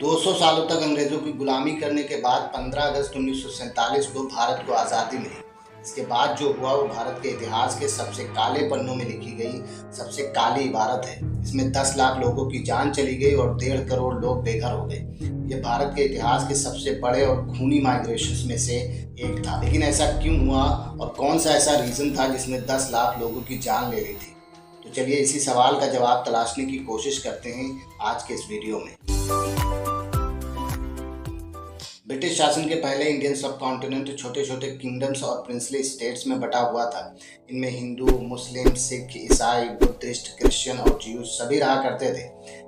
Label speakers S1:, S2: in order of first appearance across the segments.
S1: 200 सालों तक अंग्रेजों की गुलामी करने के बाद 15 अगस्त 1947 को भारत को आज़ादी मिली। इसके बाद जो हुआ वो भारत के इतिहास के सबसे काले पन्नों में लिखी गई सबसे काली इबारत है। इसमें 10 लाख लोगों की जान चली गई और 1.5 करोड़ लोग बेघर हो गए। ये भारत के इतिहास के सबसे बड़े और खूनी माइग्रेशन में से एक था। लेकिन ऐसा क्यों हुआ और कौन सा ऐसा रीज़न था जिसने 10 लाख लोगों की जान ले ली थी? तो चलिए इसी सवाल का जवाब तलाशने की कोशिश करते हैं आज के इस वीडियो में। ब्रिटिश शासन के पहले इंडियन सब कॉन्टिनेंट छोटे छोटे किंगडम्स और प्रिंसली स्टेट्स में बटा हुआ था। इनमें हिंदू, मुस्लिम, सिख, ईसाई, बुद्धिस्ट, क्रिश्चियन और ज्यूज सभी रहा करते थे।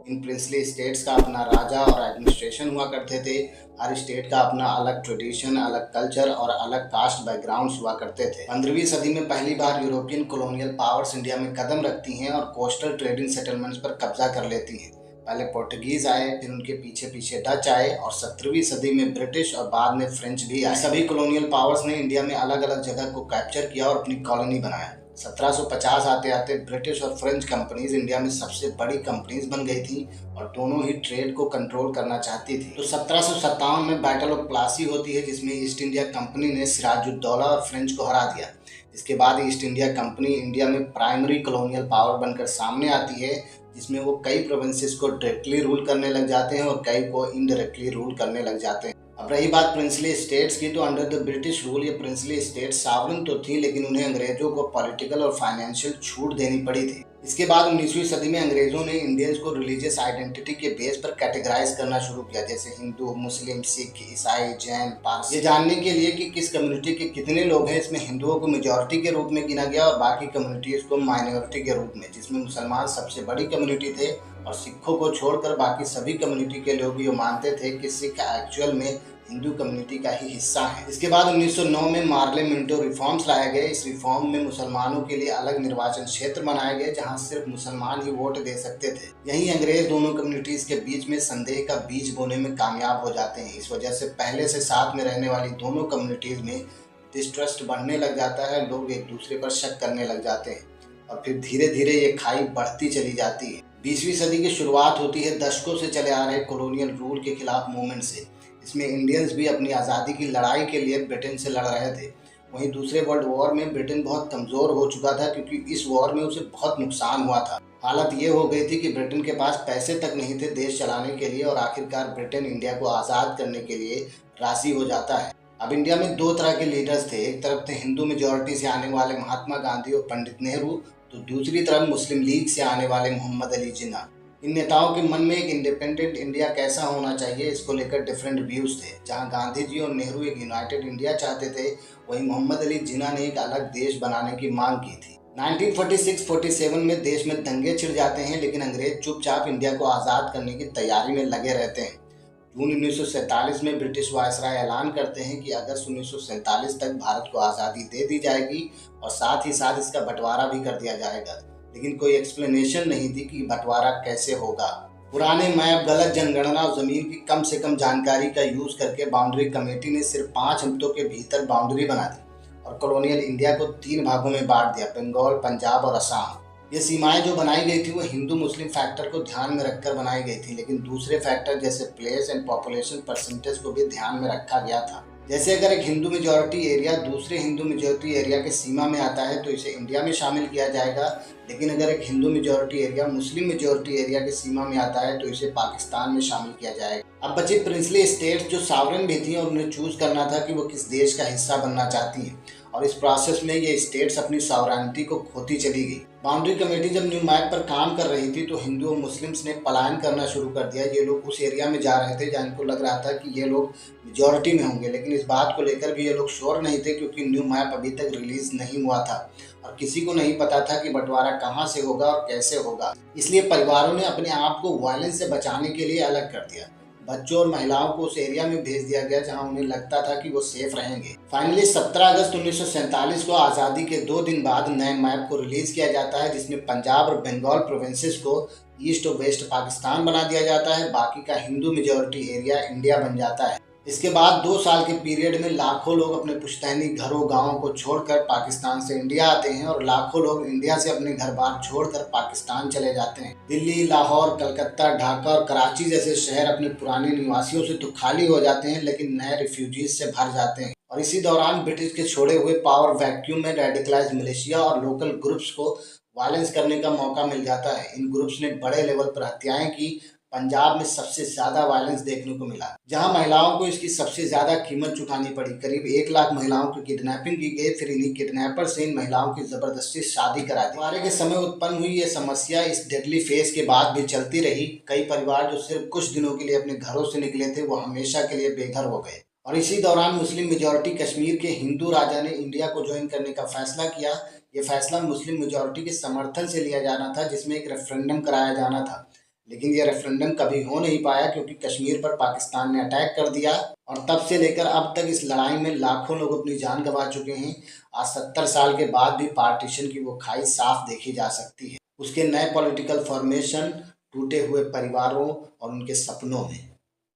S1: इन प्रिंसली स्टेट्स का अपना राजा और एडमिनिस्ट्रेशन हुआ करते थे। हर स्टेट का अपना अलग ट्रेडिशन, अलग कल्चर और अलग कास्ट बैकग्राउंड्स हुआ करते थे। 15वीं सदी में पहली बार यूरोपियन कॉलोनियल पावर्स इंडिया में कदम रखती हैं और कोस्टल ट्रेडिंग सेटलमेंट्स पर कब्जा कर लेती हैं। पहले पोर्टुगीज आए, फिर उनके पीछे पीछे डच आए और 17वीं सदी में ब्रिटिश और बाद में फ्रेंच भी आए। सभी कॉलोनियल पावर्स ने इंडिया में अलग अलग जगह को कैप्चर किया और अपनी कॉलोनी बनाया। 1750 आते आते ब्रिटिश और फ्रेंच कंपनीज इंडिया में सबसे बड़ी कंपनीज बन गई थी और दोनों ही ट्रेड को कंट्रोल करना चाहती थी। तो 1757 में बैटल ऑफ प्लासी होती है, जिसमें ईस्ट इंडिया कंपनी ने सिराजुद्दौला और फ्रेंच को हरा दिया। इसके बाद ईस्ट इंडिया कंपनी इंडिया में प्राइमरी कॉलोनियल पावर बनकर सामने आती है, जिसमें वो कई प्रोविंसेस को डायरेक्टली रूल करने लग जाते हैं और कई को इनडायरेक्टली रूल करने लग जाते हैं। अब रही बात प्रिंसली स्टेट्स की, तो अंडर द ब्रिटिश रूल ये प्रिंसली स्टेट्स सॉवरेन तो थी, लेकिन उन्हें अंग्रेजों को पॉलिटिकल और फाइनेंशियल छूट देनी पड़ी थी। इसके बाद 19वीं सदी में अंग्रेजों ने इंडियंस को रिलीजियस आइडेंटिटी के बेस पर कैटेगराइज करना शुरू किया, जैसे हिंदू, मुस्लिम, सिख, ईसाई, जैन, पारसी। ये जानने के लिए कि किस कम्युनिटी के कितने लोग हैं, इसमें हिंदुओं को मेजॉरिटी के रूप में गिना गया और बाकी कम्युनिटीज को माइनॉरिटी के रूप में, जिसमें मुसलमान सबसे बड़ी कम्युनिटी थे और सिखों को छोड़कर बाकी सभी कम्युनिटी के लोग ये मानते थे कि सिख एक्चुअल में हिंदू कम्युनिटी का ही हिस्सा है। इसके बाद 1909 में मार्ले मिंटो रिफॉर्म्स लाए गए। इस रिफॉर्म में मुसलमानों के लिए अलग निर्वाचन क्षेत्र बनाए गए, जहां सिर्फ मुसलमान ही वोट दे सकते थे। यही अंग्रेज दोनों कम्युनिटीज के बीच में संदेह का बीज बोने में कामयाब हो जाते हैं। इस वजह से पहले से साथ में रहने वाली दोनों कम्युनिटीज में डिस्ट्रस्ट बढ़ने लग जाता है। लोग एक दूसरे पर शक करने लग जाते हैं और फिर धीरे धीरे ये खाई बढ़ती चली जाती है। 20वीं सदी की शुरुआत होती है दशकों से चले आ रहे कॉलोनियल रूल के खिलाफ मूवमेंट से। इसमें इंडियंस भी अपनी आज़ादी की लड़ाई के लिए ब्रिटेन से लड़ रहे थे। वहीं दूसरे वर्ल्ड वॉर में ब्रिटेन बहुत कमज़ोर हो चुका था, क्योंकि इस वॉर में उसे बहुत नुकसान हुआ था। हालत ये हो गई थी कि ब्रिटेन के पास पैसे तक नहीं थे देश चलाने के लिए और आखिरकार ब्रिटेन इंडिया को आज़ाद करने के लिए राजी हो जाता है। अब इंडिया में दो तरह के लीडर्स थे। एक तरफ थे हिंदू मेजॉरिटी से आने वाले महात्मा गांधी और पंडित नेहरू, तो दूसरी तरफ मुस्लिम लीग से आने वाले मोहम्मद अली जिन्ना। इन नेताओं के मन में एक इंडिपेंडेंट इंडिया कैसा होना चाहिए, इसको लेकर डिफरेंट व्यूज थे। जहां गांधी जी और नेहरू एक यूनाइटेड इंडिया चाहते थे, वहीं मोहम्मद अली जिन्ना ने एक अलग देश बनाने की मांग की थी। 1946-47 में देश में दंगे छिड़ जाते हैं, लेकिन अंग्रेज चुपचाप इंडिया को आज़ाद करने की तैयारी में लगे रहते हैं। जून 1947 में ब्रिटिश वायसराय ऐलान करते हैं कि अगस्त 1947 तक भारत को आज़ादी दे दी जाएगी और साथ ही साथ इसका बंटवारा भी कर दिया जाएगा। लेकिन कोई एक्सप्लेनेशन नहीं थी कि बंटवारा कैसे होगा। पुराने मैप, गलत जनगणना और जमीन की कम से कम जानकारी का यूज करके बाउंड्री कमेटी ने सिर्फ 5 हफ्तों के भीतर बाउंड्री बना दी और कॉलोनियल इंडिया को 3 भागों में बांट दिया, बंगाल, पंजाब और असम। ये सीमाएं जो बनाई गई थी वो हिंदू मुस्लिम फैक्टर को ध्यान में रखकर बनाई गई थी, लेकिन दूसरे फैक्टर जैसे प्लेस एंड पॉपुलेशन परसेंटेज को भी ध्यान में रखा गया था। जैसे अगर एक हिंदू मेजॉरिटी एरिया दूसरे हिंदू मेजॉरिटी एरिया के सीमा में आता है तो इसे इंडिया में शामिल किया जाएगा, लेकिन अगर एक Hindu majority area Muslim majority area के सीमा में आता है तो इसे पाकिस्तान में शामिल किया जाएगा। अब बची प्रिंसली स्टेट्स जो सॉवरेन भी थी और उन्हें चूज करना था कि वो किस देश का हिस्सा बनना चाहती है, और इस प्रोसेस में ये स्टेट्स अपनी सॉवरेनिटी को खोती चली गई। बाउंड्री कमेटी जब न्यू मैप पर काम कर रही थी तो हिंदू और मुस्लिम्स ने पलायन करना शुरू कर दिया। ये लोग उस एरिया में जा रहे थे जहाँ इनको लग रहा था कि ये लोग मेजॉरिटी में होंगे, लेकिन इस बात को लेकर भी ये लोग श्योर नहीं थे, क्योंकि न्यू मैप अभी तक रिलीज नहीं हुआ था और किसी को नहीं पता था कि बंटवारा कहाँ से होगा और कैसे होगा। इसलिए परिवारों ने अपने आप को वायलेंस से बचाने के लिए अलग कर दिया। बच्चों और महिलाओं को उस एरिया में भेज दिया गया जहां उन्हें लगता था कि वो सेफ रहेंगे। फाइनली 17 अगस्त 1947 को आज़ादी के 2 दिन बाद नए मैप को रिलीज किया जाता है, जिसमें पंजाब और बंगाल प्रोविंसेस को ईस्ट और वेस्ट पाकिस्तान बना दिया जाता है। बाकी का हिंदू मेजॉरिटी एरिया इंडिया बन जाता है। इसके बाद 2 साल के पीरियड में लाखों लोग अपने पुश्तैनी घरों गांवों को छोड़कर पाकिस्तान से इंडिया आते हैं और लाखों लोग इंडिया से अपने घर बार छोड़कर पाकिस्तान चले जाते हैं। दिल्ली, लाहौर, कलकत्ता, ढाका और कराची जैसे शहर अपने पुराने निवासियों से तो खाली हो जाते हैं, लेकिन नए रिफ्यूजीज से भर जाते हैं। और इसी दौरान ब्रिटिश के छोड़े हुए पावर वैक्यूम में रेडिकलाइज मिलिशिया और लोकल ग्रुप्स को वायलेंस करने का मौका मिल जाता है। इन ग्रुप्स ने बड़े लेवल पर हत्याएं की। पंजाब में सबसे ज्यादा वायलेंस देखने को मिला, जहां महिलाओं को इसकी सबसे ज्यादा कीमत चुकानी पड़ी। करीब 1 लाख महिलाओं की किडनैपिंग की गई, फिर इन्हीं किडनैपर से इन महिलाओं की जबरदस्ती शादी करा दी। हमारे के समय उत्पन्न हुई ये समस्या इस डेडली फेज के बाद भी चलती रही। कई परिवार जो सिर्फ कुछ दिनों के लिए अपने घरों से निकले थे, वो हमेशा के लिए बेघर हो गए। और इसी दौरान मुस्लिम मेजॉरिटी कश्मीर के हिंदू राजा ने इंडिया को ज्वाइन करने का फैसला किया। ये फैसला मुस्लिम मेजॉरिटी के समर्थन से लिया जाना था, जिसमें एक रेफरेंडम कराया जाना था। लेकिन यह रेफरेंडम कभी हो नहीं पाया, क्योंकि कश्मीर पर पाकिस्तान ने अटैक कर दिया। और तब से लेकर अब तक इस लड़ाई में लाखों लोग अपनी जान गंवा चुके हैं। आज 70 साल के बाद भी पार्टीशन की वो खाई साफ देखी जा सकती है, उसके नए पॉलिटिकल फॉर्मेशन, टूटे हुए परिवारों और उनके सपनों में।